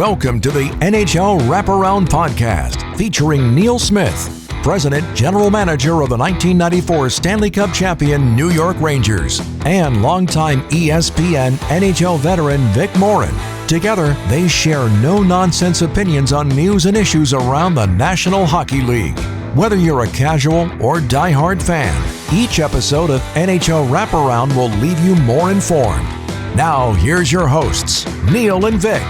Welcome to the NHL Wraparound podcast featuring Neil Smith, President General Manager of the 1994 Stanley Cup champion New York Rangers, and longtime ESPN NHL veteran Vic Morren. Together, they share no-nonsense opinions on news and issues around the National Hockey League. Whether you're a casual or diehard fan, each episode of NHL Wraparound will leave you more informed. Now, here's your hosts, Neil and Vic.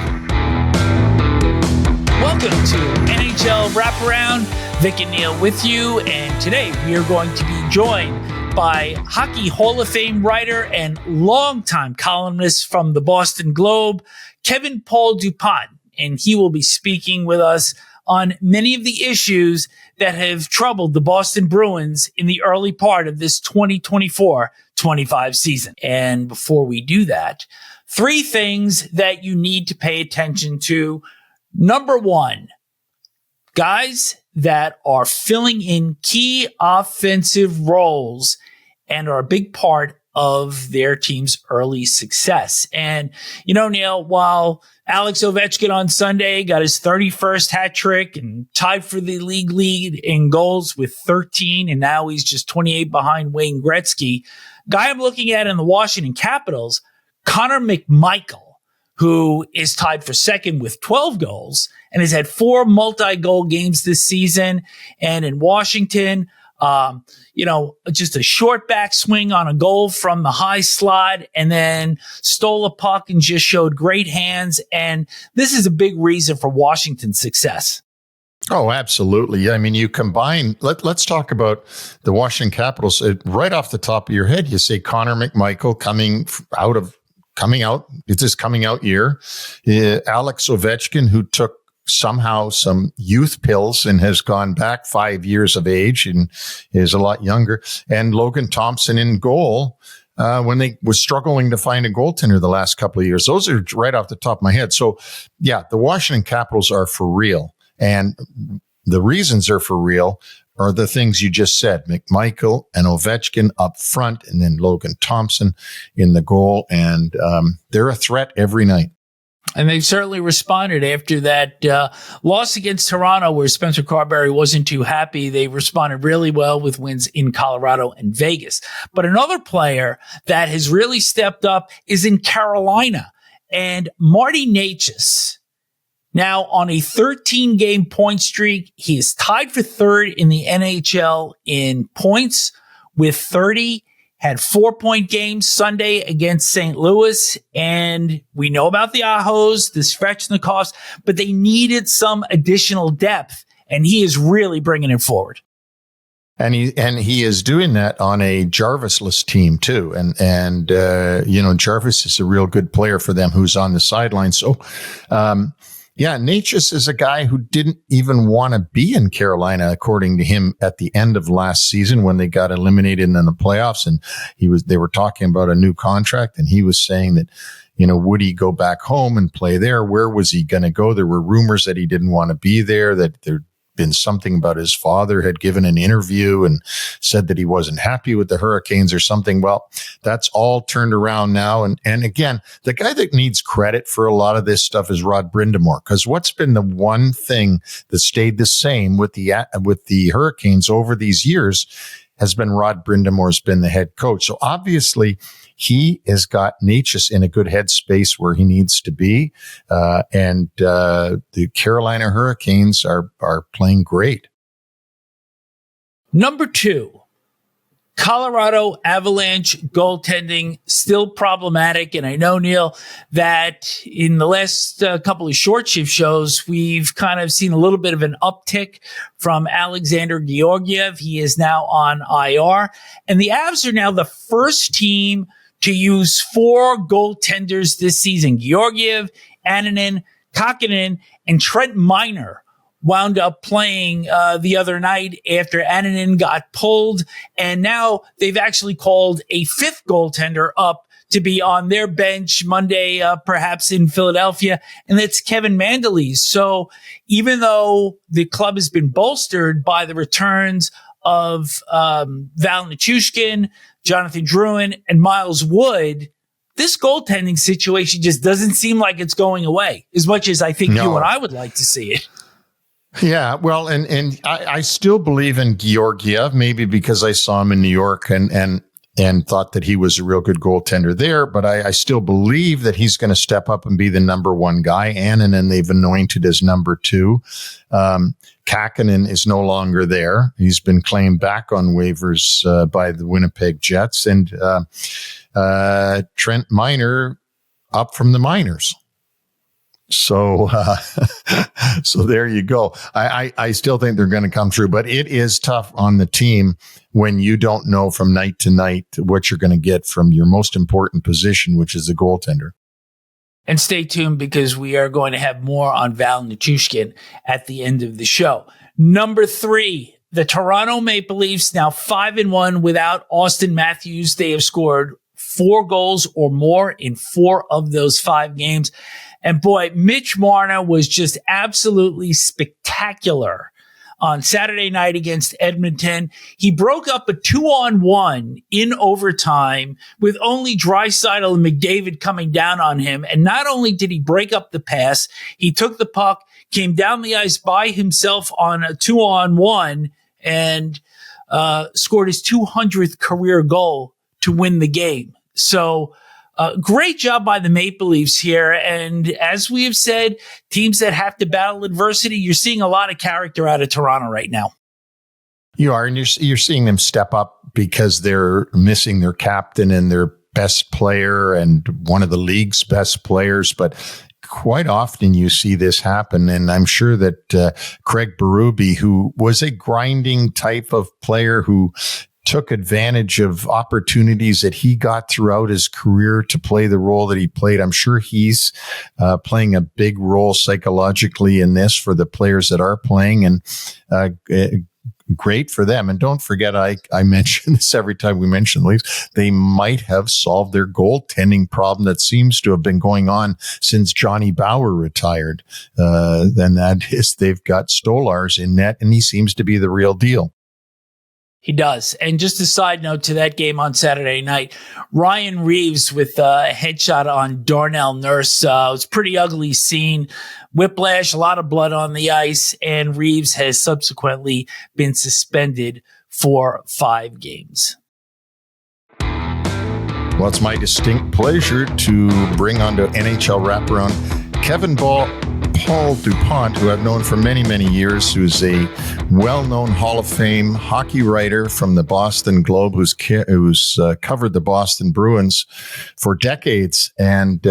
Welcome to NHL Wraparound. Vic and Neil with you, and today we are going to be joined by Hockey Hall of Fame writer and longtime columnist from the Boston Globe, Kevin Paul Dupont, and he will be speaking with us on many of the issues that have troubled the Boston Bruins in the early part of this 2024-25 season. And before we do that, 3 things that you need to pay attention to. Number 1, guys that are filling in key offensive roles and are a big part of their team's early success. And, you know, Neil, while Alex Ovechkin on Sunday got his 31st hat trick and tied for the league lead in goals with 13, and now he's just 28 behind Wayne Gretzky, guy I'm looking at in the Washington Capitals, Connor McMichael, who is tied for second with 12 goals and has had 4 multi-goal games this season. And in Washington, just a short back swing on a goal from the high slot and then stole a puck and just showed great hands. And this is a big reason for Washington's success. Oh, absolutely. I mean, you combine, let's talk about the Washington Capitals. Right off the top of your head, you say Connor McMichael coming out, it's his coming out year. Alex Ovechkin, who took somehow some youth pills and has gone back 5 years of age and is a lot younger. And Logan Thompson in goal when they was struggling to find a goaltender the last couple of years. Those are right off the top of my head. So, yeah, the Washington Capitals are for real. And the reasons are for real are the things you just said, McMichael and Ovechkin up front, and then Logan Thompson in the goal. And they're a threat every night. And they've certainly responded after that loss against Toronto, where Spencer Carberry wasn't too happy. They responded really well with wins in Colorado and Vegas. But another player that has really stepped up is in Carolina. And Marty Necas, now on a 13-game point streak, he is tied for third in the NHL in points with 30. Had 4-point games Sunday against St. Louis. And we know about the Ahos, the Svechnikovs, but they needed some additional depth. And he is really bringing it forward. And he is doing that on a Jarvis-less team too. And Jarvis is a real good player for them who's on the sideline. So, Necas is a guy who didn't even want to be in Carolina, according to him, at the end of last season when they got eliminated in the playoffs. And they were talking about a new contract, and he was saying that, would he go back home and play there? Where was he going to go? There were rumors that he didn't want to be there, that there'd been something about his father had given an interview and said that he wasn't happy with the Hurricanes or something. Well, that's all turned around now. And again, the guy that needs credit for a lot of this stuff is Rod Brind'Amour, because what's been the one thing that stayed the same with the Hurricanes over these years has been Rod Brind'Amour's been the head coach. So obviously he has got Necas in a good headspace where he needs to be. And the Carolina Hurricanes are playing great. Number 2, Colorado Avalanche goaltending, still problematic. And I know, Neil, that in the last couple of short shift shows, we've kind of seen a little bit of an uptick from Alexander Georgiev. He is now on IR. And the Avs are now the first team to use 4 goaltenders this season. Georgiev, Annunen, Kakkonen, and Trent Miner wound up playing the other night after Annunen got pulled. And now they've actually called a 5th goaltender up to be on their bench Monday, perhaps in Philadelphia, and that's Kevin Mandolese. So even though the club has been bolstered by the returns of Val Nichushkin, Jonathan Drouin, and Miles Wood, this goaltending situation just doesn't seem like it's going away as much as I think you and I would like to see it. Yeah, well, and I still believe in Georgiev, maybe because I saw him in New York and thought that he was a real good goaltender there. But I still believe that he's going to step up and be the number one guy. And then they've anointed as number two. Kakkonen is no longer there. He's been claimed back on waivers by the Winnipeg Jets. And Trent Miner up from the minors. So there you go. I still think they're going to come through, but it is tough on the team when you don't know from night to night what you're going to get from your most important position, which is the goaltender. And stay tuned because we are going to have more on Val Nichushkin at the end of the show. Number 3, the Toronto Maple Leafs now 5-1 without Auston Matthews. They have scored 4 goals or more in 4 of those 5 games. And boy, Mitch Marner was just absolutely spectacular on Saturday night against Edmonton. He broke up a 2-on-1 in overtime with only Draisaitl and McDavid coming down on him. And not only did he break up the pass, he took the puck, came down the ice by himself on a 2-on-1 and scored his 200th career goal to win the game. So great job by the Maple Leafs here. And as we have said, teams that have to battle adversity, you're seeing a lot of character out of Toronto right now. You are, and you're seeing them step up because they're missing their captain and their best player and one of the league's best players. But quite often you see this happen. And I'm sure that Craig Berube, who was a grinding type of player who took advantage of opportunities that he got throughout his career to play the role that he played. I'm sure he's playing a big role psychologically in this for the players that are playing, and great for them. And don't forget, I mention this every time we mention the Leafs, they might have solved their goaltending problem that seems to have been going on since Johnny Bower retired. And that is they've got Stolarz in net, and he seems to be the real deal. He does. And just a side note to that game on Saturday night, Ryan Reeves with a headshot on Darnell Nurse. It was a pretty ugly scene. Whiplash, a lot of blood on the ice, and Reeves has subsequently been suspended for 5 games. Well, it's my distinct pleasure to bring onto NHL Wraparound Kevin Paul Dupont, who I've known for many, many years, who's a well-known Hall of Fame hockey writer from the Boston Globe, who's covered the Boston Bruins for decades and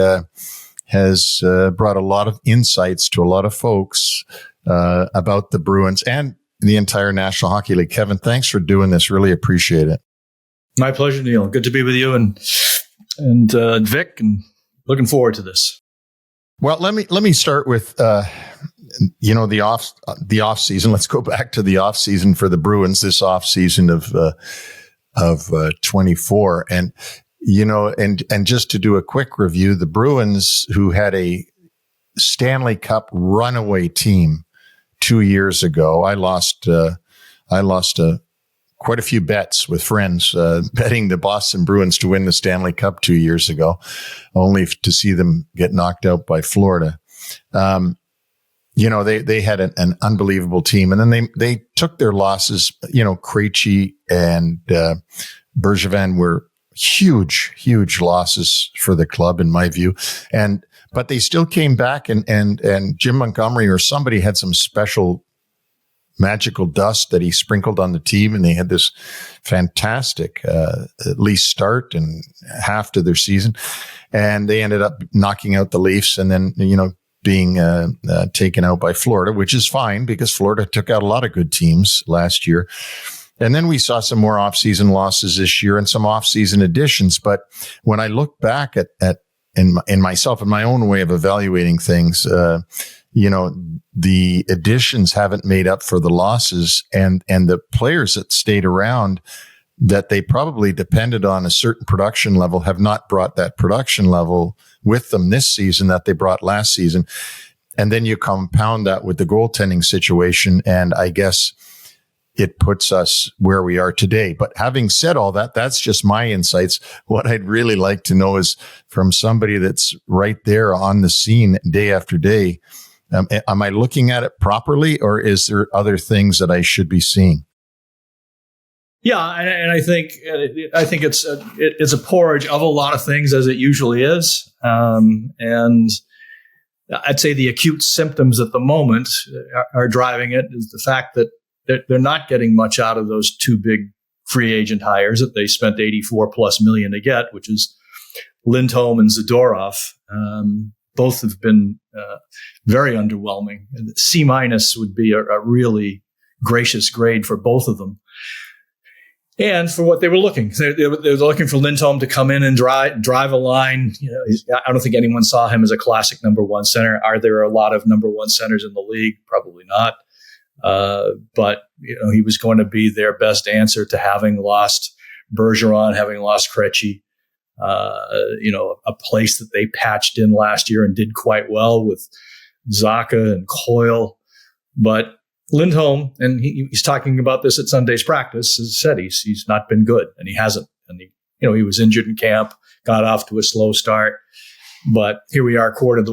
has brought a lot of insights to a lot of folks about the Bruins and the entire National Hockey League. Kevin, thanks for doing this. Really appreciate it. My pleasure, Neil. Good to be with you and Vic, and looking forward to this. Well, let me start with the off season. Let's go back to the off season for the Bruins this off season of 24, and and just to do a quick review, the Bruins, who had a Stanley Cup runaway team 2 years ago, I lost quite a few bets with friends, betting the Boston Bruins to win the Stanley Cup 2 years ago, only to see them get knocked out by Florida. They had an unbelievable team, and then they took their losses. Krejci and Bergevin were huge losses for the club, in my view. But they still came back, and Jim Montgomery or somebody had some special magical dust that he sprinkled on the team, and they had this fantastic at least start and half to their season, and they ended up knocking out the Leafs, and then being taken out by Florida, which is fine because Florida took out a lot of good teams last year. And then we saw some more offseason losses this year and some offseason additions. But when I look back in myself and my own way of evaluating things, the additions haven't made up for the losses, and the players that stayed around that they probably depended on a certain production level have not brought that production level with them this season that they brought last season. And then you compound that with the goaltending situation. And I guess it puts us where we are today. But having said all that, that's just my insights. What I'd really like to know is from somebody that's right there on the scene day after day, am I looking at it properly, or is there other things that I should be seeing? Yeah, and I think it's a porridge of a lot of things, as it usually is. And I'd say the acute symptoms at the moment are driving it is the fact that they're not getting much out of those two big free agent hires that they spent $84+ million to get, which is Lindholm and Zadorov. Both have been very underwhelming. C- would be a really gracious grade for both of them. And for what they were looking. They were looking for Lindholm to come in and drive a line. I don't think anyone saw him as a classic number one center. Are there a lot of number one centers in the league? Probably not. But he was going to be their best answer to having lost Bergeron, having lost Gretzky. A place that they patched in last year and did quite well with Zacha and Coyle. But Lindholm, and he's talking about this at Sunday's practice, has said he's not been good, and he hasn't. And he was injured in camp, got off to a slow start, but here we are, quarter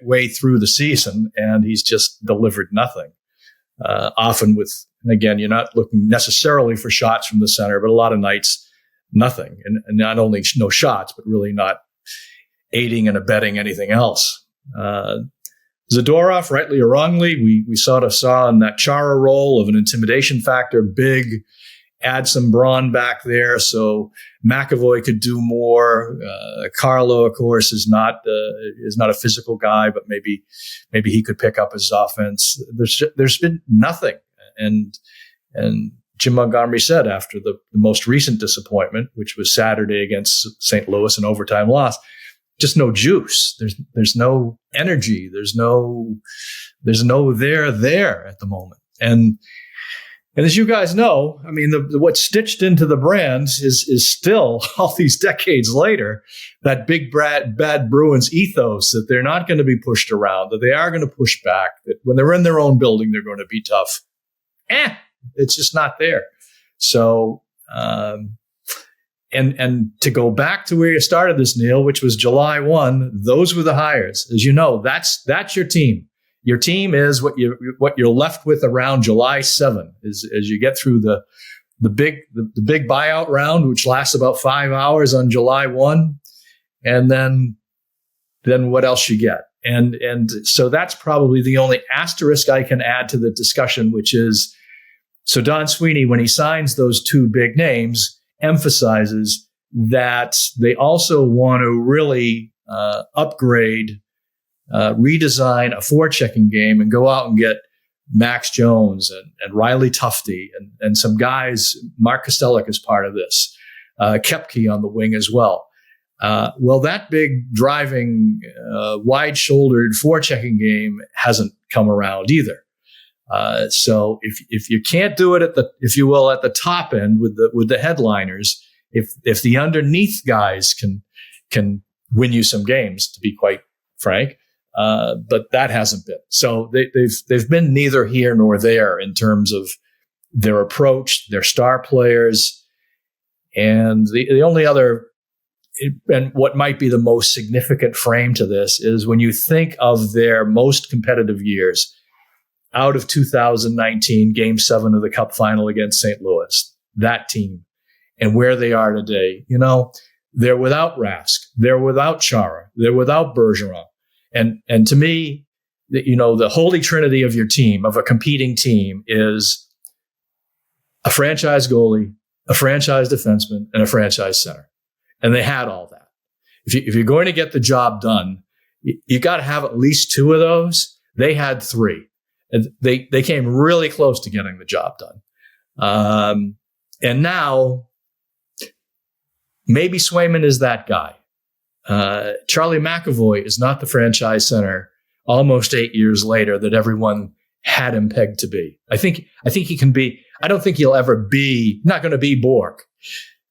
way through the season, and he's just delivered nothing. Often and again, you're not looking necessarily for shots from the center, but a lot of nights, nothing, and not only no shots, but really not aiding and abetting anything else. Zadorov, rightly or wrongly, we sort of saw in that Chara role of an intimidation factor, big, add some brawn back there so McAvoy could do more. Carlo, of course, is not a physical guy, but maybe he could pick up his offense. There's been nothing, and Jim Montgomery said after the most recent disappointment, which was Saturday against St. Louis, an overtime loss, just no juice. There's no energy. There's no there at the moment. And as you guys know, I mean, what's stitched into the brands is still all these decades later, that big bad Bruins ethos that they're not going to be pushed around, that they are going to push back, that when they're in their own building, they're going to be tough. It's just not there. So, And to go back to where you started this, Neil, which was July 1, those were the hires. As you know, that's your team. Your team is what you're left with around July 7, as you get through the big buyout round, which lasts about 5 hours on July 1, and then what else you get. And so that's probably the only asterisk I can add to the discussion, which is, so Don Sweeney, when he signs those two big names, emphasizes that they also want to really upgrade, redesign a forechecking game and go out and get Max Jones and Riley Tufte and some guys. Mark Kostelic is part of this. Kepke on the wing as well. Well, that big driving, wide-shouldered forechecking game hasn't come around either. So if you can't do it at the top end with the headliners, if the underneath guys can win you some games, to be quite frank, but that hasn't been. So they've been neither here nor there in terms of their approach, their star players, and the only other, and what might be the most significant frame to this is when you think of their most competitive years. Out of 2019, Game 7 of the Cup final against St. Louis, that team, and where they are today, they're without Rask, they're without Chara, they're without Bergeron, and to me, the holy trinity of your team, of a competing team, is a franchise goalie, a franchise defenseman, and a franchise center, and they had all that. If you're going to get the job done, you got to have at least two of those. They had three. And they came really close to getting the job done. And now maybe Swayman is that guy. Charlie McAvoy is not the franchise center almost 8 years later that everyone had him pegged to be. I think he can be. I don't think he'll ever be, not going to be Bork,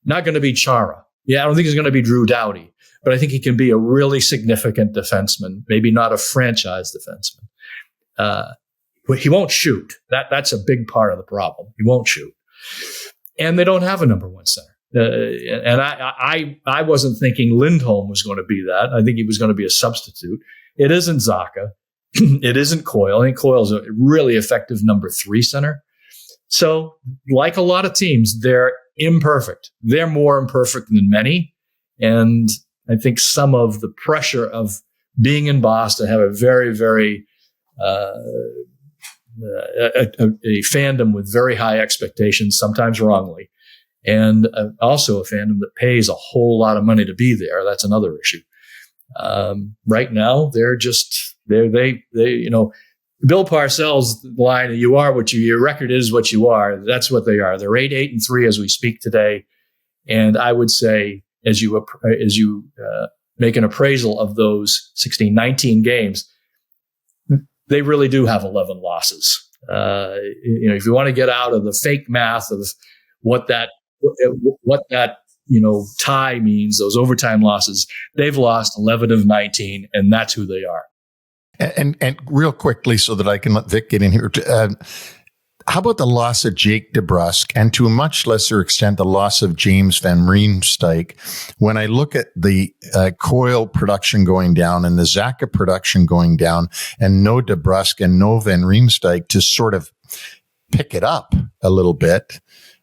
not going to be Chara. Yeah, I don't think he's going to be Drew Doughty, but I think he can be a really significant defenseman, maybe not a franchise defenseman. he won't shoot. That's a big part of the problem. He won't shoot. And they don't have a number one center. And I wasn't thinking Lindholm was going to be that. I think he was going to be a substitute. It isn't Zacha. It isn't Coyle. I think Coyle's a really effective number 3 center. So like a lot of teams, they're imperfect. They're more imperfect than many. And I think some of the pressure of being in Boston, have a very, very a fandom with very high expectations, sometimes wrongly, and also a fandom that pays a whole lot of money to be there. That's another issue. Right now, they're Bill Parcells' line, "You are what your record is what you are." That's what they are. They're 8-3 as we speak today. And I would say, as you make an appraisal of those 19 games, they really do have 11 losses. If you want to get out of the fake math of what that tie means, those overtime losses, they've lost 11 of 19, and that's who they are. And real quickly, so that I can let Vic get in here, how about the loss of Jake DeBrusk, and to a much lesser extent, the loss of James Van Riemsdyk? When I look at the Coyle production going down and the Zacha production going down, and no DeBrusk and no Van Riemsdyk to sort of pick it up a little bit,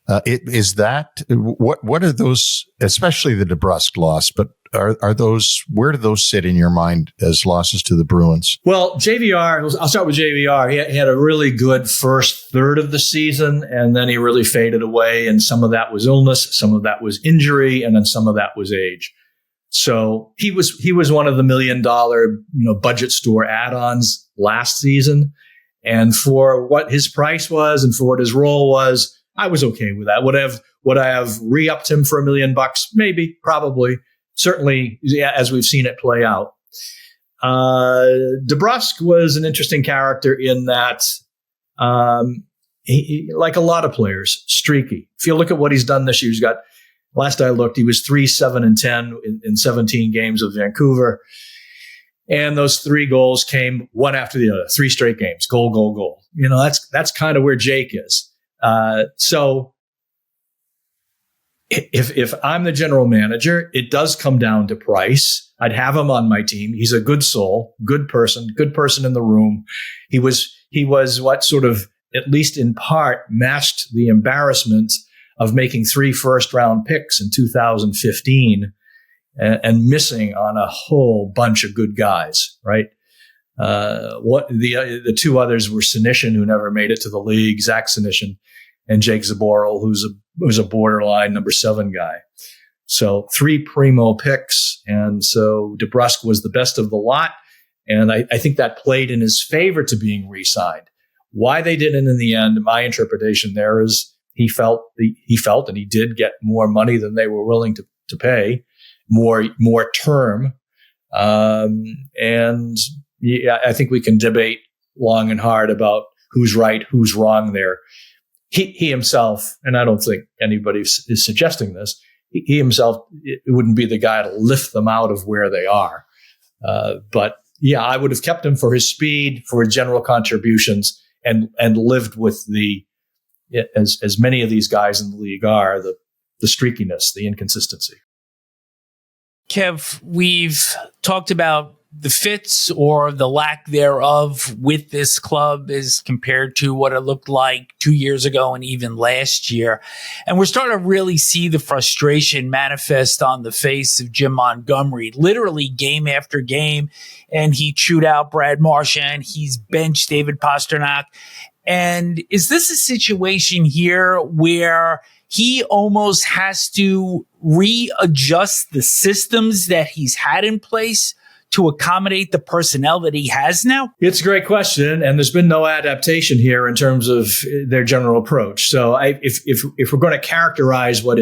what are those, especially the DeBrusk loss, but are those, where do those sit in your mind as losses to the Bruins? Well, JVR, I'll start with JVR. He had a really good first third of the season, and then he really faded away. And some of that was illness, some of that was injury, and then some of that was age. So he was one of the $1 million, budget store add-ons last season. And for what his price was and for what his role was, I was okay with that. Would I have re-upped him for $1 million? Maybe, probably. Certainly, as we've seen it play out. DeBrusk was an interesting character in that, he, like a lot of players, streaky. If you look at what he's done this year, last I looked, he was 3-7-10 in 17 games with Vancouver. And those 3 goals came one after the other, 3 straight games, goal. That's kind of where Jake is. So if I'm the general manager, it does come down to price. I'd have him on my team. He's a good soul, good person in the room. He was what sort of, at least in part, masked the embarrassment of making 3 first-round picks in 2015 and missing on a whole bunch of good guys, right? The 2 others were Senyshyn, who never made it to the league, Zach Senyshyn, and Jake Zaboral, who's a borderline number 7 guy. So 3 primo picks. And so DeBrusk was the best of the lot. And I think that played in his favor to being re-signed. Why they didn't in the end, my interpretation there is he felt and he did get more money than they were willing to pay, more term. And yeah, I think we can debate long and hard about who's right, who's wrong there. He himself, and I don't think anybody is suggesting this, he himself wouldn't be the guy to lift them out of where they are. But yeah, I would have kept him for his speed, for his general contributions, and lived with as many of these guys in the league are, the streakiness, the inconsistency. Kev, we've talked about the fits or the lack thereof with this club as compared to what it looked like 2 years ago and even last year. And we're starting to really see the frustration manifest on the face of Jim Montgomery, literally game after game. And he chewed out Brad Marchand. He's benched David Pastrnak. And is this a situation here where he almost has to readjust the systems that he's had in place to accommodate the personnel that he has now? It's a great question, and there's been no adaptation here in terms of their general approach. So if we're going to characterize what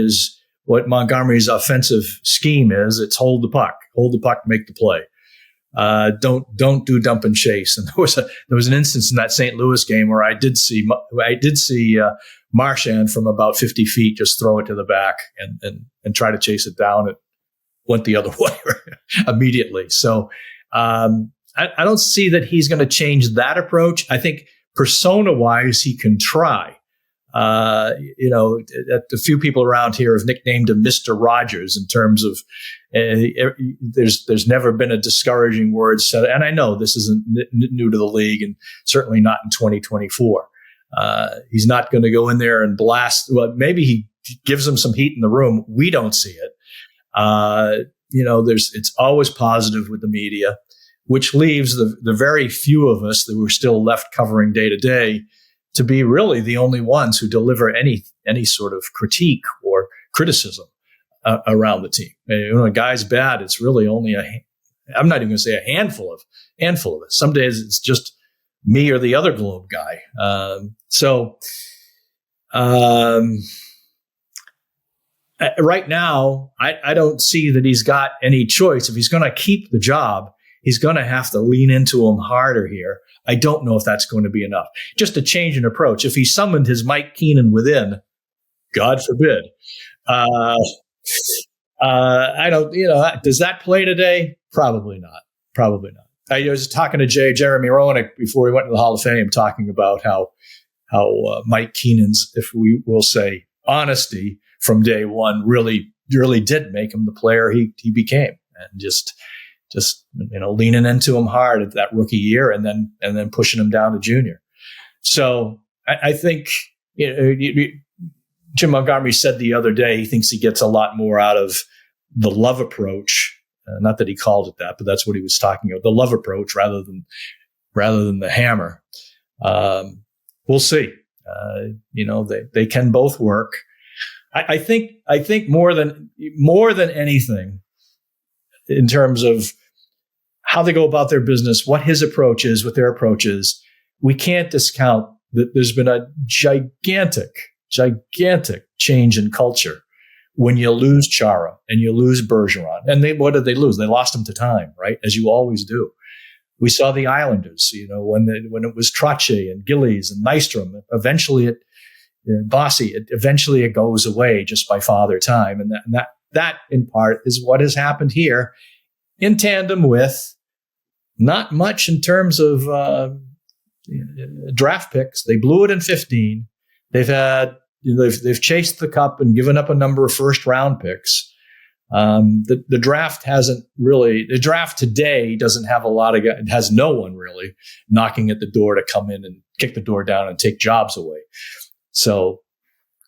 Montgomery's offensive scheme is, it's hold the puck, make the play. Don't do dump and chase. And there was an instance in that St. Louis game where I did see Marchand from about 50 feet just throw it to the back and try to chase it down. It went the other way immediately. So I don't see that he's going to change that approach. I think persona-wise, he can try. A few people around here have nicknamed him Mr. Rogers in terms of there's never been a discouraging word said. And I know this isn't new to the league, and certainly not in 2024. He's not going to go in there and blast. Well, maybe he gives them some heat in the room. We don't see it. It's always positive with the media, which leaves the very few of us that were still left covering day to day to be really the only ones who deliver any sort of critique or criticism around the team. When a guy's bad, it's really only I'm not even going to say a handful of it. Some days it's just me or the other Globe guy. Right now, I don't see that he's got any choice. If he's going to keep the job, he's going to have to lean into him harder here. I don't know if that's going to be enough. Just a change in approach. If he summoned his Mike Keenan within, God forbid. I don't, does that play today? Probably not. I was talking to Jeremy Roenick before he went to the Hall of Fame, talking about how Mike Keenan's, if we will say, honesty from day one really did make him the player he became, and just leaning into him hard at that rookie year, and then pushing him down to junior. So I think Jim Montgomery said the other day he thinks he gets a lot more out of the love approach. Not that he called it that, but that's what he was talking about, the love approach rather than the hammer. We'll see. They can both work. I think more than anything, in terms of how they go about their business, what his approach is, what their approach is, we can't discount that there's been a gigantic change in culture when you lose Chara and you lose Bergeron. And what did they lose? They lost him to time, right? As you always do. We saw the Islanders, when it was Trottier and Gillies and Nystrom. Eventually it goes away just by father time. And that in part is what has happened here, in tandem with not much in terms of draft picks. They blew it in 15. They've chased the cup and given up a number of first round picks. The draft hasn't really. The draft today doesn't have a lot of. It has no one really knocking at the door to come in and kick the door down and take jobs away. So,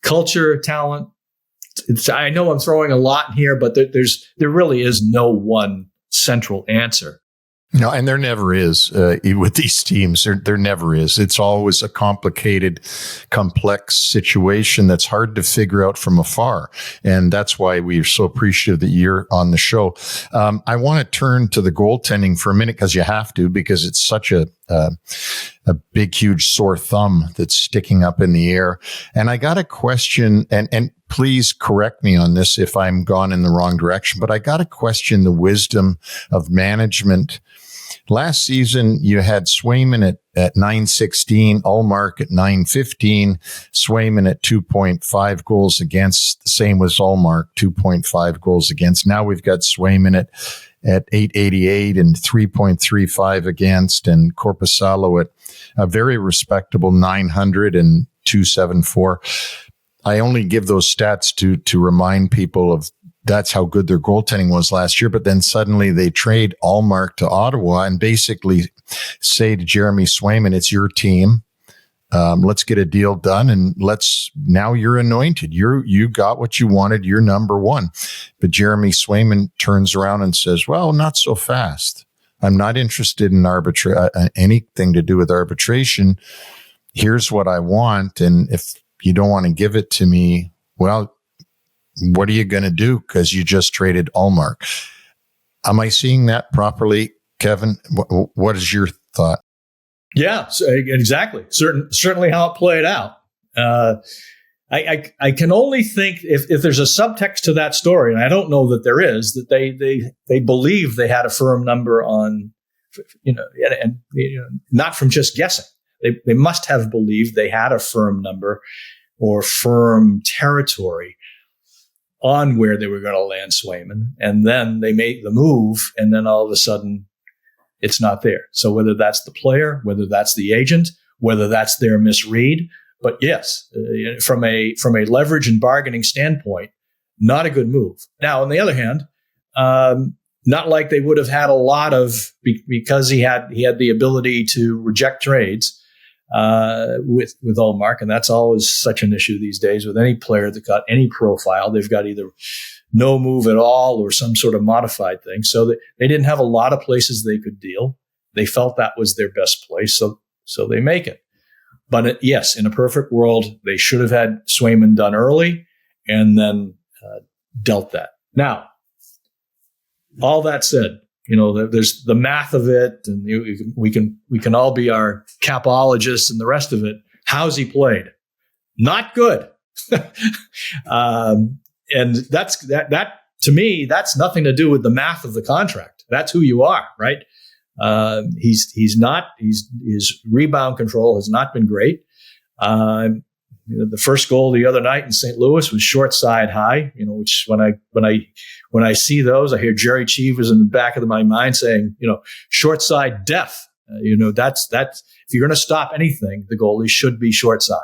culture, talent. I know I'm throwing a lot here, but there really is no one central answer. No, and there never is with these teams. There never is. It's always a complicated, complex situation that's hard to figure out from afar. And that's why we are so appreciative that you're on the show. I want to turn to the goaltending for a minute, because you have to, because it's such a big, huge sore thumb that's sticking up in the air. And I got a question, and please correct me on this if I'm gone in the wrong direction, but I got to question the wisdom of management. Last season, you had Swayman at 916, Ullmark at 915, Swayman at 2.5 goals against. The same was Ullmark, 2.5 goals against. Now we've got Swayman at 888 and 3.35 against, and Korpisalo at a very respectable 900 and 274. I only give those stats to remind people of that's how good their goaltending was last year. But then suddenly they trade Ullmark to Ottawa and basically say to Jeremy Swayman, it's your team. Let's get a deal done, and now you're anointed. You got what you wanted. You're number one. But Jeremy Swayman turns around and says, well, not so fast. I'm not interested in anything to do with arbitration. Here's what I want. And if you don't want to give it to me, well, what are you going to do? Because you just traded Ullmark. Am I seeing that properly, Kevin? What is your thought? Yeah, exactly. Certainly how it played out. I can only think if there's a subtext to that story, and I don't know that there is, that they believe they had a firm number on, and not from just guessing. They must have believed they had a firm number or firm territory on where they were going to land Swayman, and then they made the move, and then all of a sudden it's not there. So whether that's the player, whether that's the agent, whether that's their misread. But yes, from a leverage and bargaining standpoint, not a good move. Now, on the other hand, not like they would have had a lot of, because he had the ability to reject trades with Ullmark, and that's always such an issue these days with any player that got any profile. They've got either no move at all or some sort of modified thing. So they didn't have a lot of places they could deal. They felt that was their best place, so they make it. But yes, in a perfect world, they should have had Swayman done early and then dealt that. Now, all that said, there's the math of it, and we can all be our capologists and the rest of it. How's he played? Not good. And that to me, that's nothing to do with the math of the contract. That's who you are, right? His rebound control has not been great. The first goal the other night in St. Louis was short side high, which when I see those, I hear Jerry Cheevers in the back of my mind saying, short side death. That's if you're going to stop anything, the goalie should be short side.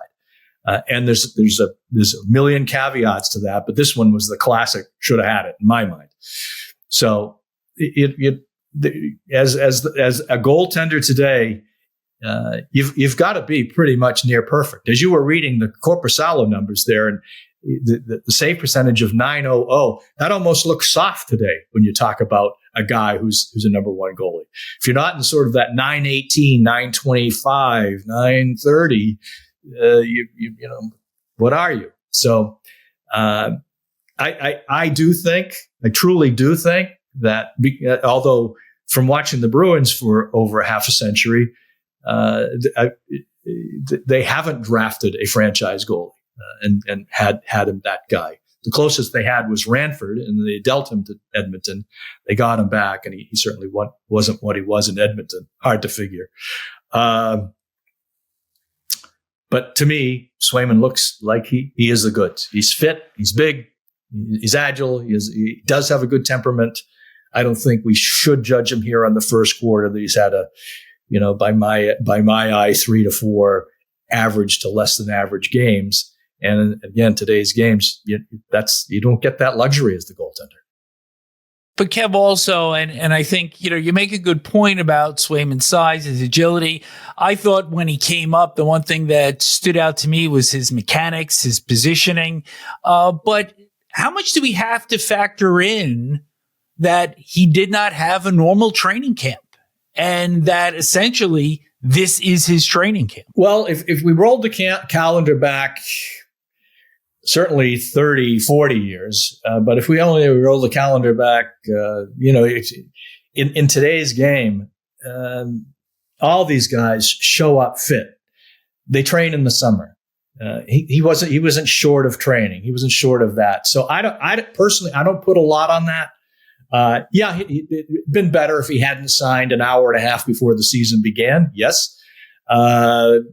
And there's a million caveats to that, but this one was the classic. Should have had it in my mind. So as a goaltender today, you've got to be pretty much near perfect. As you were reading the Korpisalo numbers there, and the save percentage of .900, that almost looks soft today when you talk about a guy who's a number one goalie. If you're not in sort of that .918, .925, .930, what are you? So I truly do think that although from watching the Bruins for over half a century, they haven't drafted a franchise goalie and had him that guy. The closest they had was Ranford, and they dealt him to Edmonton. They got him back, and he certainly wasn't what he was in Edmonton. Hard to figure. But to me, Swayman looks like he is the goods. He's fit. He's big. He's agile. He does have a good temperament. I don't think we should judge him here on the first quarter that he's had by my eye, 3 to 4 average to less than average games. And again, today's games, you don't get that luxury as the goaltender. But Kev also, and I think, you make a good point about Swayman's size, his agility. I thought when he came up, the one thing that stood out to me was his mechanics, his positioning. But how much do we have to factor in that he did not have a normal training camp, and that essentially this is his training camp? Well, if we rolled the calendar back, certainly 30, 40 years. But if we only roll the calendar back, in today's game, all these guys show up fit. They train in the summer. He wasn't short of training. He wasn't short of that. So I don't put a lot on that. It'd been better if he hadn't signed an hour and a half before the season began. Yes. And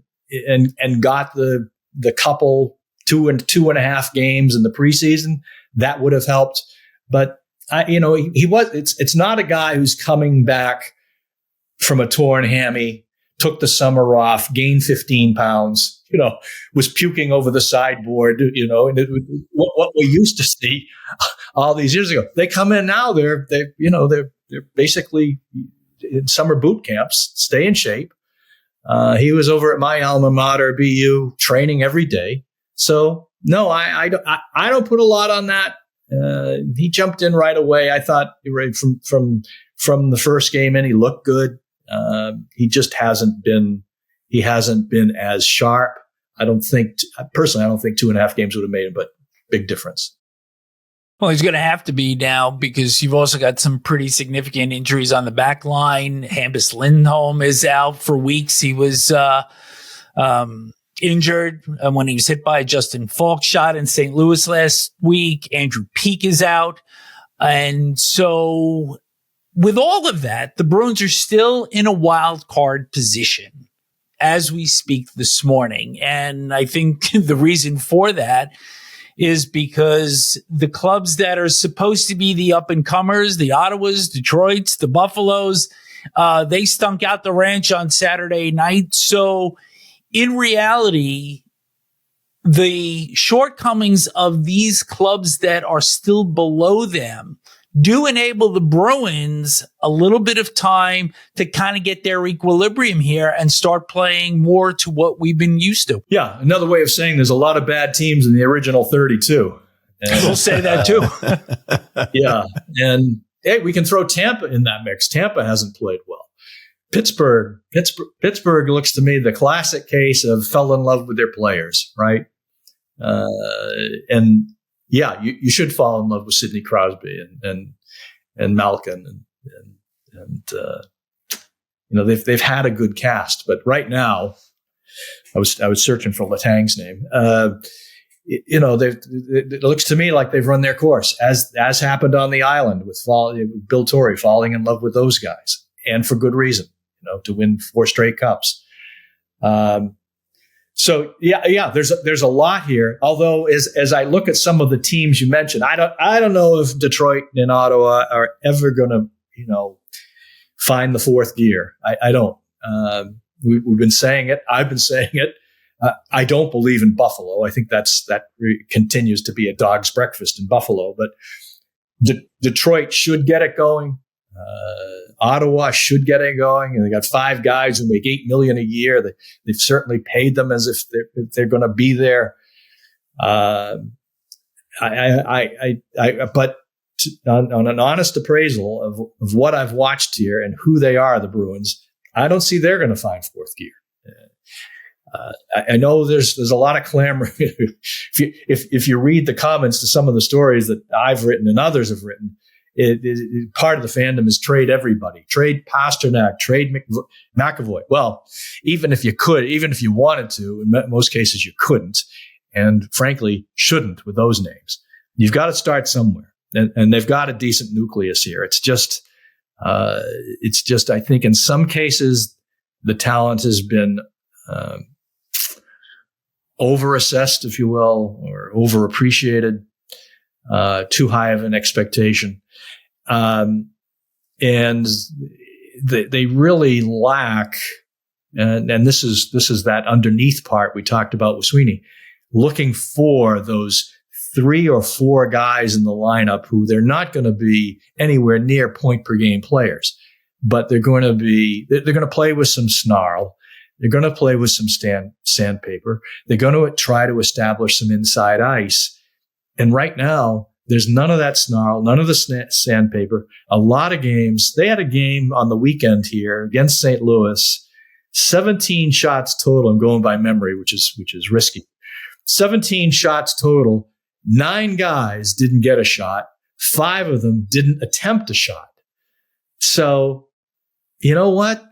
got the couple 2 and 2.5 games in the preseason, that would have helped. But it's not a guy who's coming back from a torn hammy, took the summer off, gained 15 pounds, was puking over the sideboard, what we used to see all these years ago. They come in now, they're basically in summer boot camps, stay in shape. He was over at my alma mater, BU, training every day. So no, I don't put a lot on that. He jumped in right away. I thought from the first game in, he looked good. He just hasn't been as sharp. I don't think 2.5 games would have made a big difference. Well, he's going to have to be now, because you've also got some pretty significant injuries on the back line. Hampus Lindholm is out for weeks. He was injured when he was hit by a Justin Falk shot in St. Louis last week. Andrew Peeke is out. And so with all of that, the Bruins are still in a wild card position as we speak this morning. And I think the reason for that is because the clubs that are supposed to be the up-and-comers, the Ottawas, Detroits, the Buffaloes, they stunk out the ranch on Saturday night. So in reality, the shortcomings of these clubs that are still below them do enable the Bruins a little bit of time to kind of get their equilibrium here and start playing more to what we've been used to. Yeah. Another way of saying there's a lot of bad teams in the original 32. And we'll say that too. Yeah. And hey, we can throw Tampa in that mix. Tampa hasn't played well. Pittsburgh looks to me the classic case of fell in love with their players, right? And yeah, you should fall in love with Sidney Crosby and Malkin and they've had a good cast, but right now, I was searching for Letang's name. It looks to me like they've run their course, as happened on the island with Bill Torrey falling in love with those guys, and for good reason, to win 4 straight cups. So there's a lot here. Although as I look at some of the teams you mentioned, I don't know if Detroit and Ottawa are ever going to, find the fourth gear. I don't. We've been saying it. I've been saying it. I don't believe in Buffalo. I think that continues to be a dog's breakfast in Buffalo. But Detroit should get it going. Ottawa should get it going, and they got 5 guys who make $8 million a year. They've certainly paid them as if they're going to be there. But on an honest appraisal of what I've watched here and who they are, the Bruins, I don't see they're going to find fourth gear. I know there's a lot of clamor. if you read the comments to some of the stories that I've written and others have written, part of the fandom is trade everybody, trade Pasternak, trade McAvoy. Well, even if you wanted to, in most cases you couldn't, and frankly shouldn't with those names. You've got to start somewhere, and they've got a decent nucleus here. It's just I think in some cases the talent has been overassessed, if you will, or overappreciated, too high of an expectation. And they really lack, and this is that underneath part we talked about with Sweeney, looking for those 3 or 4 guys in the lineup who they're not going to be anywhere near point per game players, but they're going to play with some snarl. They're going to play with some sandpaper. They're going to try to establish some inside ice. And right now, there's none of that snarl, none of the sandpaper. A lot of games. They had a game on the weekend here against St. Louis, 17 shots total. I'm going by memory, which is risky. 17 shots total. 9 guys didn't get a shot. 5 of them didn't attempt a shot. So, you know what?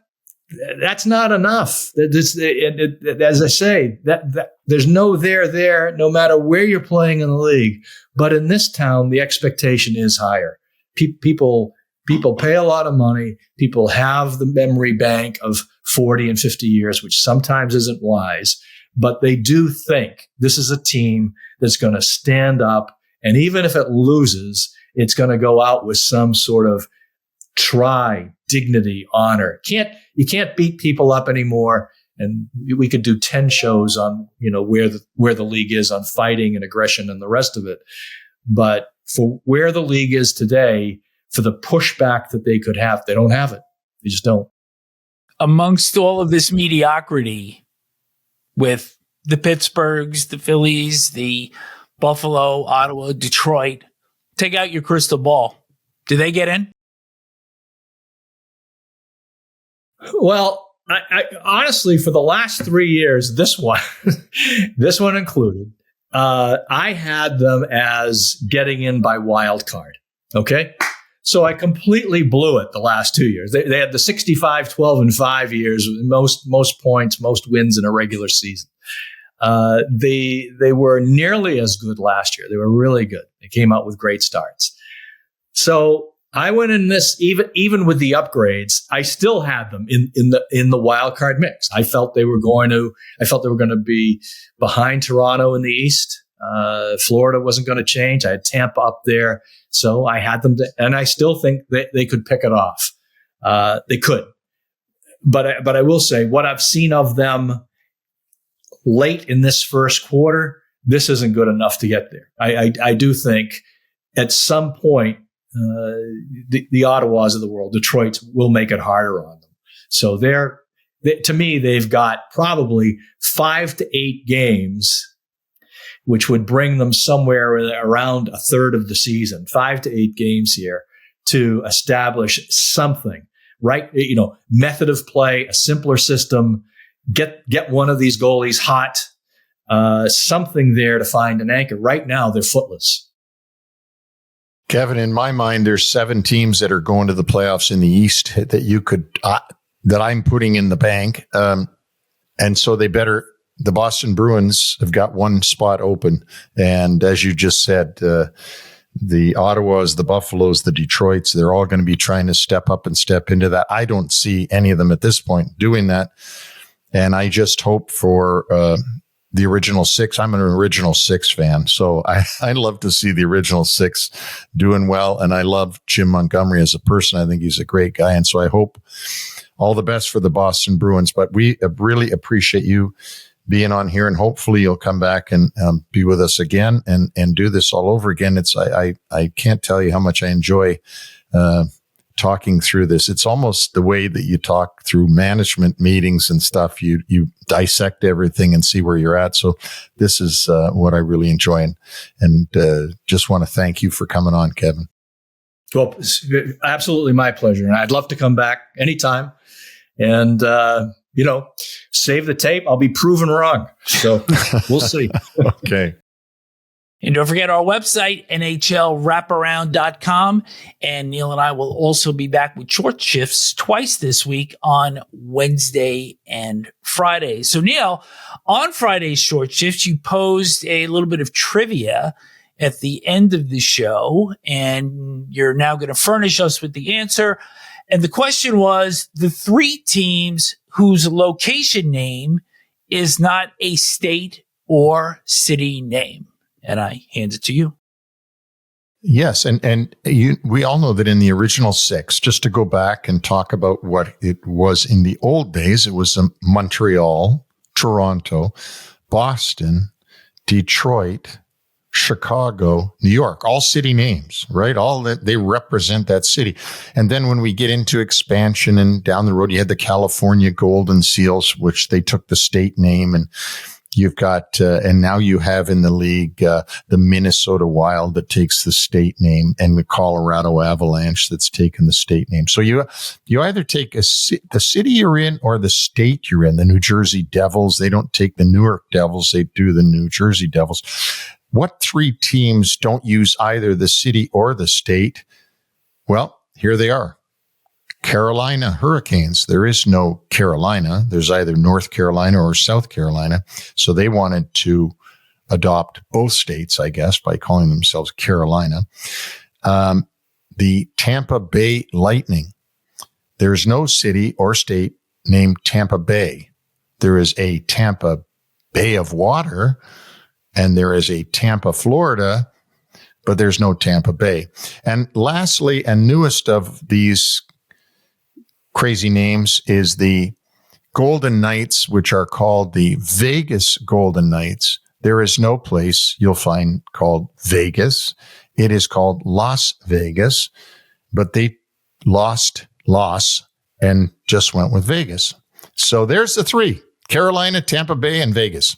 That's not enough. As I say, that there's no there, no matter where you're playing in the league. But in this town, the expectation is higher. People pay a lot of money. People have the memory bank of 40 and 50 years, which sometimes isn't wise. But they do think this is a team that's going to stand up. And even if it loses, it's going to go out with some sort of dignity, honor. You can't beat people up anymore. And we could do 10 shows on, where the league is on fighting and aggression and the rest of it. But for where the league is today, for the pushback that they could have, they don't have it. They just don't. Amongst all of this mediocrity with the Pittsburghs, the Phillies, the Buffalo, Ottawa, Detroit, take out your crystal ball. Do they get in? Well, I honestly, for the last 3 years, this one included, I had them as getting in by wild card. Okay. So I completely blew it the last 2 years. They had the 65, 12, and 5 years, most points, most wins in a regular season. They were nearly as good last year. They were really good. They came out with great starts. So I went in this, even with the upgrades, I still had them in the wild card mix. I felt they were going to be behind Toronto in the East. Florida wasn't going to change. I had Tampa up there, so I had them, and I still think they could pick it off. They could, but I will say what I've seen of them late in this first quarter, this isn't good enough to get there. I do think at some point, the Ottawas of the world, Detroit, will make it harder on them. So to me, they've got probably 5 to 8 games, which would bring them somewhere around a third of the season, 5 to 8 games here to establish something, right? Method of play, a simpler system, get one of these goalies hot, something there to find an anchor. Right now, they're footless. Kevin, in my mind, there's 7 teams that are going to the playoffs in the East that you could, that I'm putting in the bank. And so the Boston Bruins have got 1 spot open. And as you just said, the Ottawas, the Buffaloes, the Detroits, they're all going to be trying to step up and step into that. I don't see any of them at this point doing that. And I just hope for, the original 6. I'm an original 6 fan. So I love to see the original 6 doing well. And I love Jim Montgomery as a person. I think he's a great guy. And so I hope all the best for the Boston Bruins. But we really appreciate you being on here, and hopefully you'll come back and be with us again and do this all over again. I can't tell you how much I enjoy talking through this. It's almost the way that you talk through management meetings and stuff. You dissect everything and see where you're at. So this is what I really enjoy, and just want to thank you for coming on, Kevin. Well, it's absolutely my pleasure. And I'd love to come back anytime and, save the tape. I'll be proven wrong. So we'll see. Okay. And don't forget our website, NHLWraparound.com. And Neil and I will also be back with short shifts twice this week on Wednesday and Friday. So Neil, on Friday's short shifts, you posed a little bit of trivia at the end of the show, and you're now going to furnish us with the answer. And the question was the 3 teams whose location name is not a state or city name. And I hand it to you. Yes. And we all know that in the original 6, just to go back and talk about what it was in the old days, it was Montreal, Toronto, Boston, Detroit, Chicago, New York, all city names, right? All that they represent that city. And then when we get into expansion and down the road, you had the California Golden Seals, which they took the state name, and you've got, and now you have in the league, the Minnesota Wild that takes the state name, and the Colorado Avalanche that's taken the state name. So you either take the city you're in or the state you're in. The New Jersey Devils, they don't take the Newark Devils, they do the New Jersey Devils. What 3 teams don't use either the city or the state? Well, here they are. Carolina Hurricanes. There is no Carolina. There's either North Carolina or South Carolina. So they wanted to adopt both states, I guess, by calling themselves Carolina. The Tampa Bay Lightning. There's no city or state named Tampa Bay. There is a Tampa Bay of Water, and there is a Tampa, Florida, but there's no Tampa Bay. And lastly, and newest of these crazy names is the Golden Knights, which are called the Vegas Golden Knights. There is no place you'll find called Vegas. It is called Las Vegas, but they lost and just went with Vegas. So there's the 3, Carolina, Tampa Bay, and Vegas.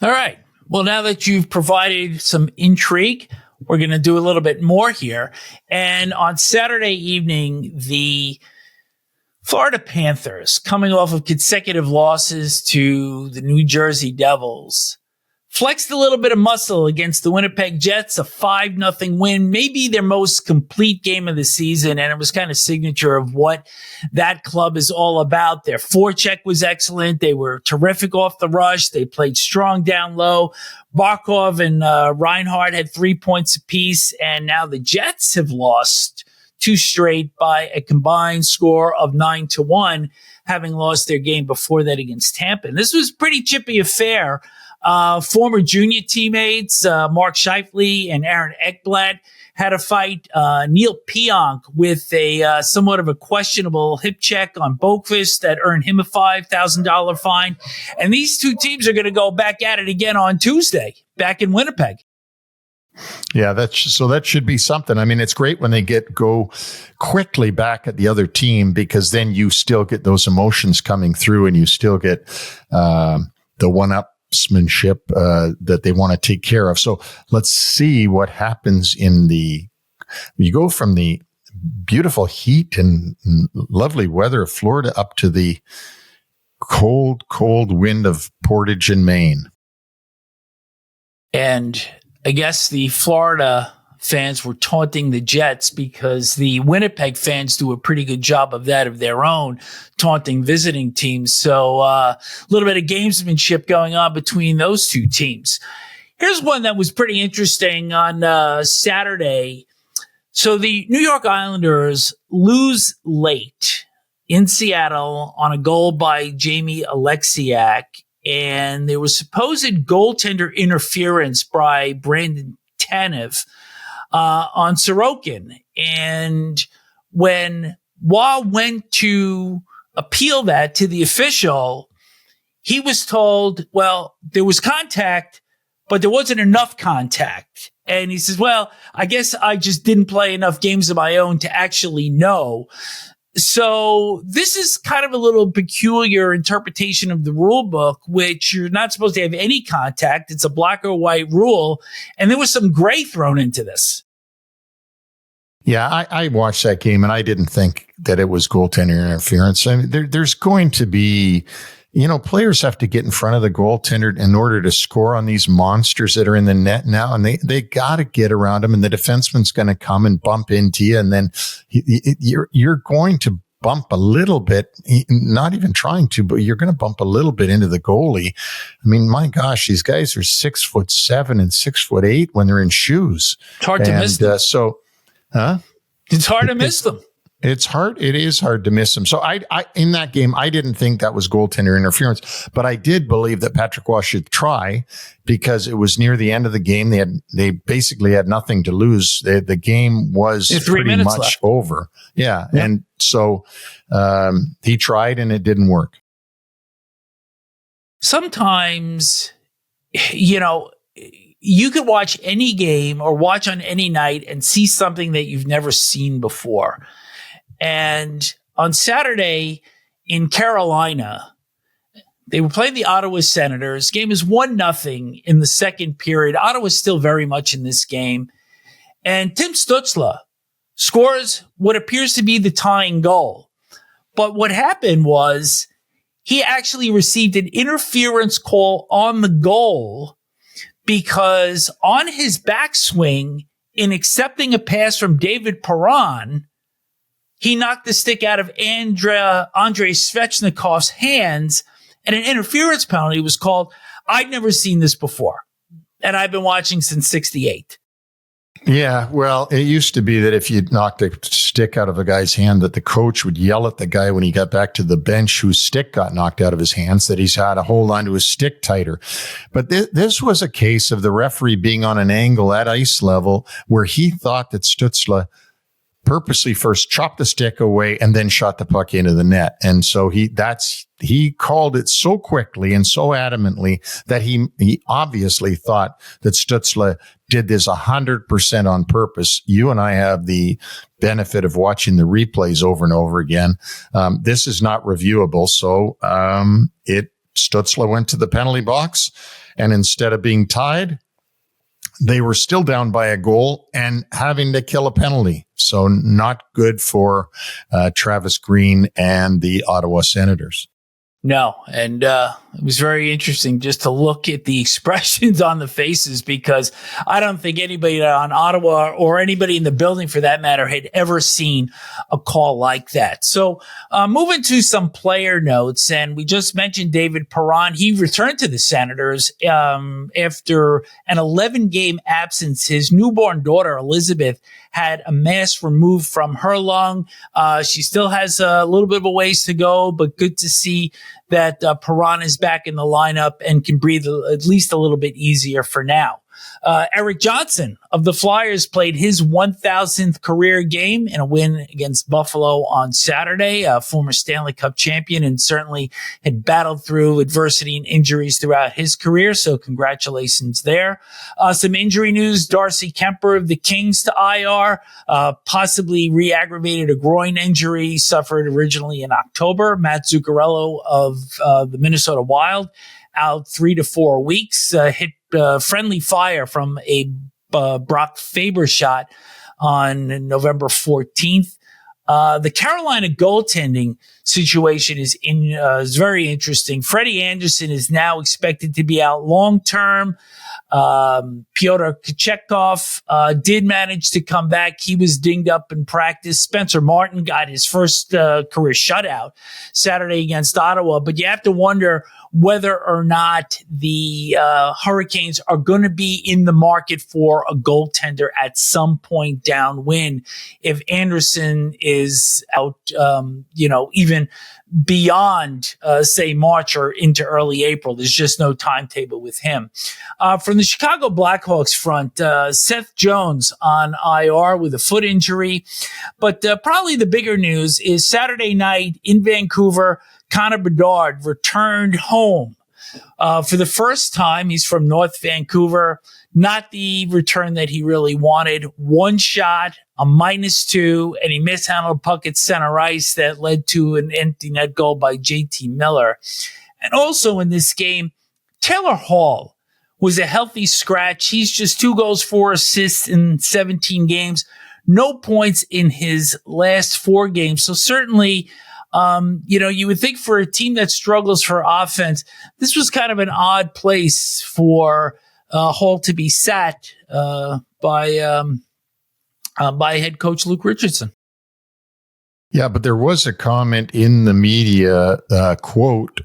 All right. Well, now that you've provided some intrigue, we're going to do a little bit more here. And on Saturday evening, the Florida Panthers, coming off of consecutive losses to the New Jersey Devils, flexed a little bit of muscle against the Winnipeg Jets, a 5-0 win, maybe their most complete game of the season. And it was kind of signature of what that club is all about. Their forecheck was excellent. They were terrific off the rush. They played strong down low. Barkov and Reinhart had 3 points apiece. And now the Jets have lost 2 straight by a combined score of 9-1, having lost their game before that against Tampa. And this was a pretty chippy affair Former junior teammates, Mark Scheifele and Aaron Ekblad, had a fight. Neil Pionk with a somewhat of a questionable hip check on Boqvist that earned him a $5,000 fine. And these two teams are going to go back at it again on Tuesday, back in Winnipeg. Yeah, that should be something. I mean, it's great when they go quickly back at the other team, because then you still get those emotions coming through, and you still get the one-upsmanship that they want to take care of. So let's see what happens you go from the beautiful heat and lovely weather of Florida up to the cold, cold wind of Portage in Maine. And I guess the Florida fans were taunting the Jets because the Winnipeg fans do a pretty good job of that of their own, taunting visiting teams. So a little bit of gamesmanship going on between those two teams. Here's one that was pretty interesting on Saturday. So the New York Islanders lose late in Seattle on a goal by Jamie Alexiak. And there was supposed goaltender interference by Brandon Tanev on Sorokin. And when Waugh went to appeal that to the official, he was told, well, there was contact, but there wasn't enough contact. And he says, well, I guess I just didn't play enough games of my own to actually know. So this is kind of a little peculiar interpretation of the rule book, which you're not supposed to have any contact. It's a black or white rule. And there was some gray thrown into this. Yeah, I watched that game, and I didn't think that it was goaltender interference. I mean, there's going to be, players have to get in front of the goaltender in order to score on these monsters that are in the net now, and they got to get around them, and the defenseman's going to come and bump into you, and then you're going to bump a little bit, not even trying to, but you're going to bump a little bit into the goalie. I mean, my gosh, these guys are 6'7" and 6'8" when they're in shoes. It's hard to miss them. It's hard to miss them. It's hard. It is hard to miss them. So I in that game, I didn't think that was goaltender interference, but I did believe that Patrick Waugh should try, because it was near the end of the game. They basically had nothing to lose. The game was pretty much left. Over. Yeah. And so he tried, and it didn't work. Sometimes, you could watch any game or watch on any night and see something that you've never seen before. And on Saturday in Carolina, they were playing the Ottawa Senators. Game is 1-0 in the second period. Ottawa's still very much in this game. And Tim Stützle scores what appears to be the tying goal. But what happened was he actually received an interference call on the goal, because on his backswing, in accepting a pass from David Perron, he knocked the stick out of Andrei Svechnikov's hands, and an interference penalty was called. I'd never seen this before, and I've been watching since '68. Yeah, well, it used to be that if you knocked a stick out of a guy's hand, that the coach would yell at the guy when he got back to the bench whose stick got knocked out of his hands, that he's had to hold on to his stick tighter. But this was a case of the referee being on an angle at ice level where he thought that Stützle purposely first chopped the stick away and then shot the puck into the net. And so he called it so quickly and so adamantly that he obviously thought that Stützle did this 100% on purpose. You and I have the benefit of watching the replays over and over again. This is not reviewable. So Stützle went to the penalty box, and instead of being tied, they were still down by a goal and having to kill a penalty. So not good for Travis Green and the Ottawa Senators. No, and it was very interesting just to look at the expressions on the faces, because I don't think anybody on Ottawa or anybody in the building for that matter had ever seen a call like that. So moving to some player notes, and we just mentioned David Perron. He returned to the Senators after an 11-game absence. His newborn daughter, Elizabeth, had a mass removed from her lung. She still has a little bit of a ways to go, but good to see that Perron is back in the lineup and can breathe at least a little bit easier for now. Eric Johnson of the Flyers played his 1,000th career game in a win against Buffalo on Saturday, a former Stanley Cup champion, and certainly had battled through adversity and injuries throughout his career. So congratulations there. Some injury news. Darcy Kemper of the Kings to IR, possibly re-aggravated a groin injury suffered originally in October. Matt Zuccarello of the Minnesota Wild out 3 to 4 weeks, hit friendly fire from a Brock Faber shot on November 14th. The Carolina goaltending situation is very interesting. Freddie Anderson is now expected to be out long-term. Pyotr Kochetkov did manage to come back. He was dinged up in practice. Spencer Martin got his first career shutout Saturday against Ottawa. But you have to wonder whether or not the Hurricanes are going to be in the market for a goaltender at some point downwind if Anderson is out, even beyond, say, March or into early April. There's just no timetable with him. From the Chicago Blackhawks front, Seth Jones on IR with a foot injury. But probably the bigger news is Saturday night in Vancouver, Connor Bedard returned home. For the first time, he's from North Vancouver. Not the return that he really wanted. One shot, a -2, and he mishandled a puck at center ice that led to an empty net goal by JT Miller. And also in this game, Taylor Hall was a healthy scratch. He's just 2 goals, 4 assists in 17 games. No points in his last 4 games. So certainly, you would think for a team that struggles for offense, this was kind of an odd place for Hall to be sat by head coach Luke Richardson. Yeah, but there was a comment in the media, quote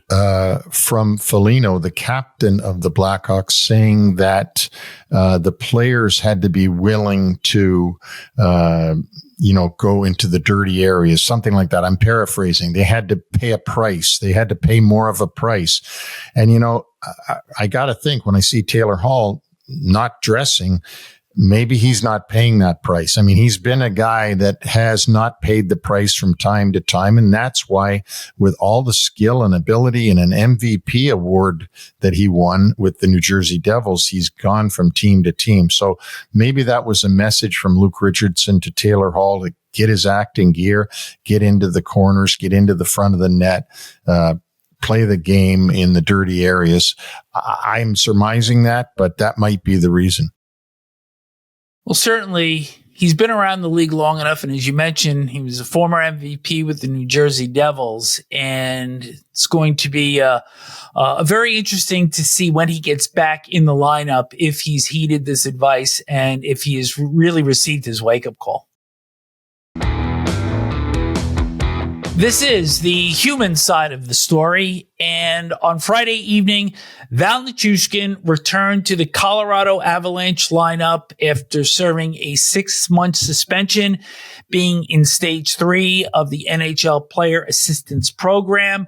from Foligno, the captain of the Blackhawks, saying that the players had to be willing to go into the dirty areas, something like that. I'm paraphrasing. They had to pay a price. They had to pay more of a price. And, I got to think when I see Taylor Hall not dressing, maybe he's not paying that price. I mean, he's been a guy that has not paid the price from time to time. And that's why with all the skill and ability and an MVP award that he won with the New Jersey Devils, he's gone from team to team. So maybe that was a message from Luke Richardson to Taylor Hall to get his act in gear, get into the corners, get into the front of the net, play the game in the dirty areas. I'm surmising that, but that might be the reason. Well, certainly he's been around the league long enough. And as you mentioned, he was a former MVP with the New Jersey Devils. And it's going to be very interesting to see when he gets back in the lineup, if he's heeded this advice and if he has really received his wake-up call. This is the human side of the story, and on Friday evening, Val Nichushkin returned to the Colorado Avalanche lineup after serving a 6-month suspension, being in stage 3 of the NHL Player Assistance Program.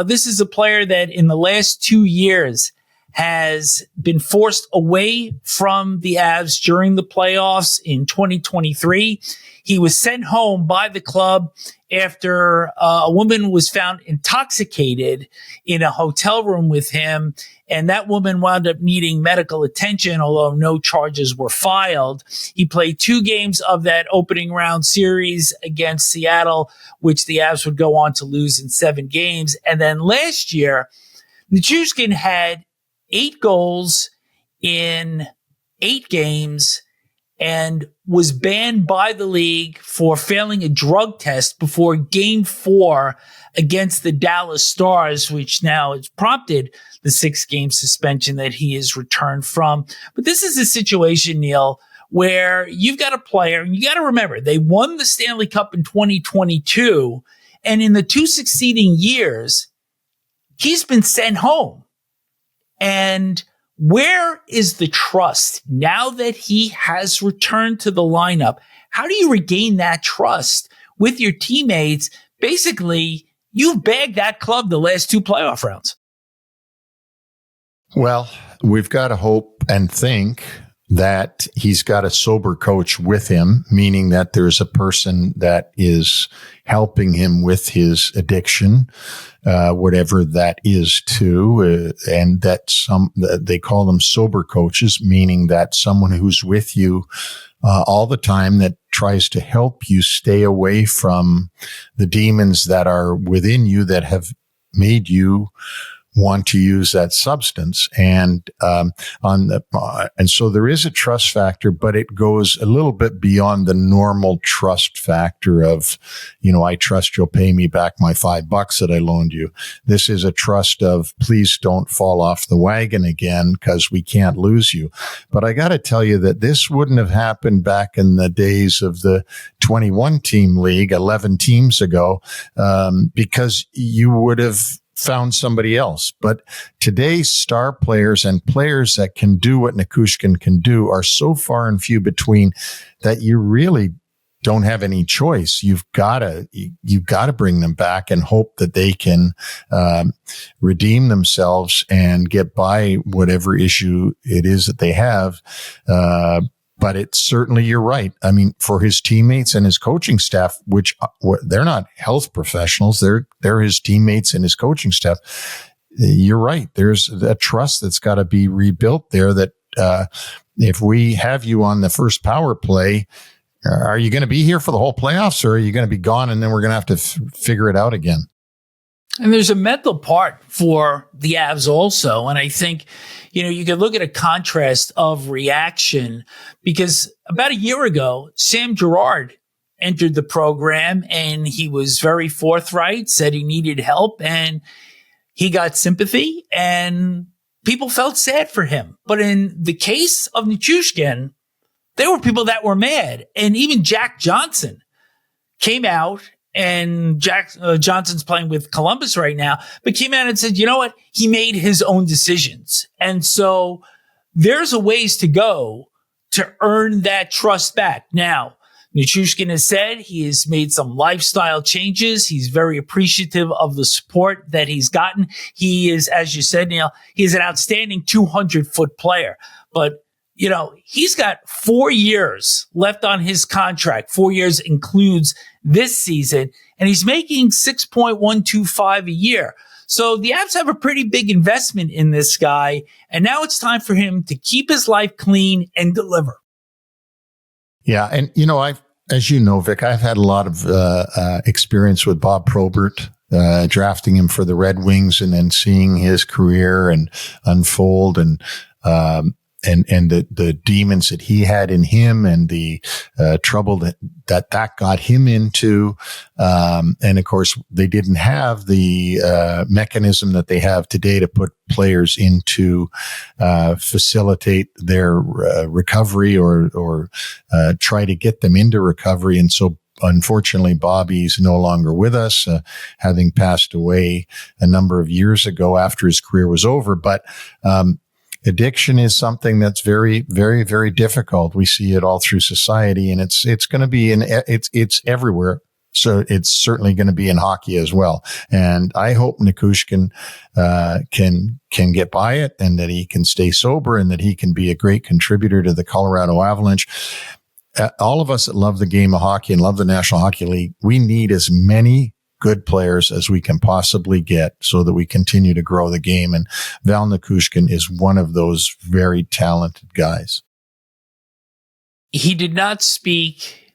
This is a player that in the last 2 years has been forced away from the Avs during the playoffs in 2023. He was sent home by the club after a woman was found intoxicated in a hotel room with him, and that woman wound up needing medical attention, although no charges were filed. He played 2 games of that opening round series against Seattle, which the Avs would go on to lose in 7 games. And then last year, Nichushkin had 8 goals in 8 games and was banned by the league for failing a drug test before Game 4 against the Dallas Stars, which now has prompted the 6-game suspension that he has returned from. But this is a situation, Neil, where you've got a player, and you got to remember, they won the Stanley Cup in 2022, and in the 2 succeeding years, he's been sent home. And where is the trust now that he has returned to the lineup? How do you regain that trust with your teammates? Basically, you've bagged that club the last 2 playoff rounds. Well, we've got to hope and think that he's got a sober coach with him, meaning that there's a person that is helping him with his addiction, whatever that is too, and that they call them sober coaches, meaning that someone who's with you all the time that tries to help you stay away from the demons that are within you that have made you want to use that substance. And so there is a trust factor, but it goes a little bit beyond the normal trust factor of, I trust you'll pay me back my $5 that I loaned you. This is a trust of, please don't fall off the wagon again because we can't lose you. But I got to tell you that this wouldn't have happened back in the days of the 21 team league, 11 teams ago, because you would have found somebody else. But today's star players and players that can do what Nichushkin can do are so far and few between that you really don't have any choice. You've got to bring them back and hope that they can redeem themselves and get by whatever issue it is that they have. But it's certainly, you're right. I mean, for his teammates and his coaching staff, which they're not health professionals, they're his teammates and his coaching staff. You're right. There's a trust that's got to be rebuilt there that, if we have you on the first power play, are you going to be here for the whole playoffs, or are you going to be gone and then we're going to have to figure it out again? And there's a mental part for the Avs also. And I think, you can look at a contrast of reaction, because about a year ago, Sam Girard entered the program and he was very forthright, said he needed help, and he got sympathy and people felt sad for him. But in the case of Nichushkin, there were people that were mad. And even Jack Johnson came out, and Jack Johnson's playing with Columbus right now, but came out and said, you know what? He made his own decisions. And so there's a ways to go to earn that trust back. Now, Nichushkin has said he has made some lifestyle changes. He's very appreciative of the support that he's gotten. He is, as you said, Neil, he's an outstanding 200-foot player. But he's got 4 years left on his contract. 4 years includes this season, and he's making $6.125 a year. So the Avs have a pretty big investment in this guy, and now it's time for him to keep his life clean and deliver. Yeah, and as you know, Vic, I've had a lot of experience with Bob Probert, drafting him for the Red Wings, and then seeing his career and unfold, and the demons that he had in him, and the trouble that got him into. And of course, they didn't have the mechanism that they have today to put players into facilitate their recovery or try to get them into recovery. And so unfortunately, Bobby's no longer with us, having passed away a number of years ago after his career was over. But addiction is something that's very, very, very difficult. We see it all through society, and it's going to be it's everywhere. So it's certainly going to be in hockey as well. And I hope Nichushkin can get by it, and that he can stay sober, and that he can be a great contributor to the Colorado Avalanche. All of us that love the game of hockey and love the National Hockey League, we need as many good players as we can possibly get so that we continue to grow the game. And Val Nichushkin is one of those very talented guys. He did not speak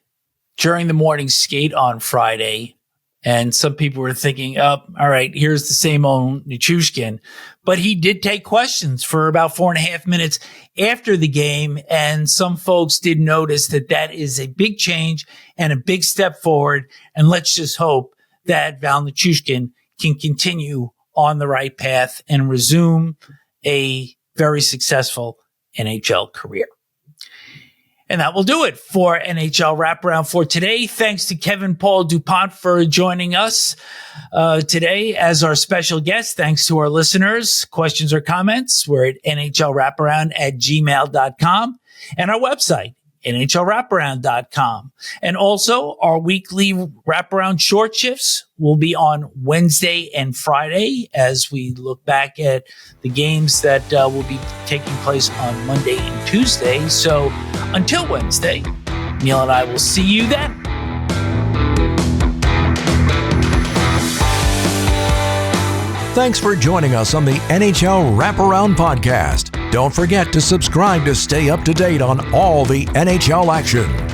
during the morning skate on Friday. And some people were thinking, all right, here's the same old Nichushkin. But he did take questions for about 4.5 minutes after the game. And some folks did notice that is a big change and a big step forward. And let's just hope that Val Nichushkin can continue on the right path and resume a very successful NHL career. And that will do it for NHL Wraparound for today. Thanks to Kevin Paul Dupont for joining us today as our special guest. Thanks to our listeners. Questions or comments, we're at nhlwraparound@gmail.com. And our website NHLWraparound.com. And also our weekly Wraparound short shifts will be on Wednesday and Friday as we look back at the games that will be taking place on Monday and Tuesday. So until Wednesday, Neil and I will see you then. Thanks for joining us on the NHL Wraparound Podcast. Don't forget to subscribe to stay up to date on all the NHL action.